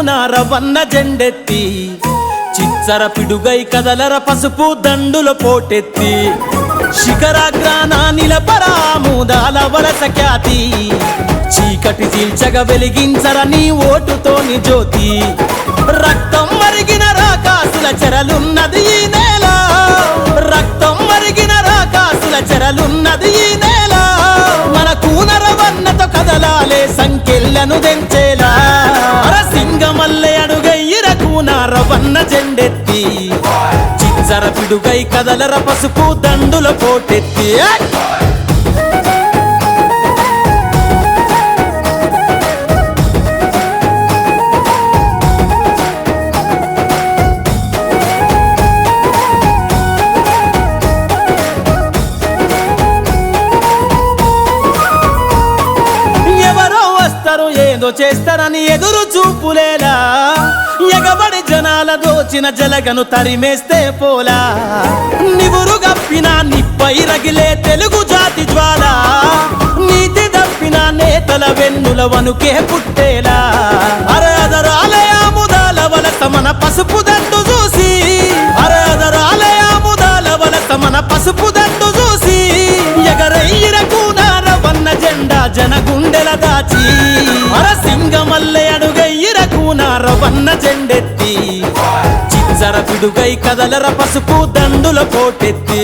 కూనారవన్న జెండెత్తి చిచ్చర పిడుగై కదలర పసుపు దండుల పోటెత్తి శిఖరాగ్రాన నిలపరా మూదాల వలస ఖ్యాతి చీకటి చీల్చగ వెలిగించర నీ ఓటుతోని జ్యోతి రక్తం మరిగిన రాకాసుల చెరలున్నది ఈ నేల రక్తం మరిగిన రాకాసుల చెరలున్నది ఈ నేల మన కూనరవన్నతో కదలాలే సంకెళ్ళను దెంచేలా సింగమల్లె అడుగయ్యిర కూనారవన్న జెండెత్తి చిచ్చర పిడుగై కదలర పసుపు దండుల పోటెత్తి ఏదో చేస్తారని ఎదురు చూపులేలా ఎగబడి జనాల దోచిన జలగను తరిమేస్తే పోలా నివురు గప్పిన నిప్పై రగిలే తెలుగు జాతి జ్వాల నీతి దప్పిన నేతల వెన్నుల వనుకే పుట్టేలా అరదరాలయ ముదాల వలస మన పసుపు దండు చూసి అరదరాలయ ముదాల వలస మన పసుపు దండు చూసి ఎగరయ్యిర కూనారవన్న జెండా జన గుండెల దాచి సింగమల్లె అడుగయ్యిర కూనారవన్న జెండెత్తి చిచ్చర పిడుగై కదలర పసుపు దండుల పోటెత్తి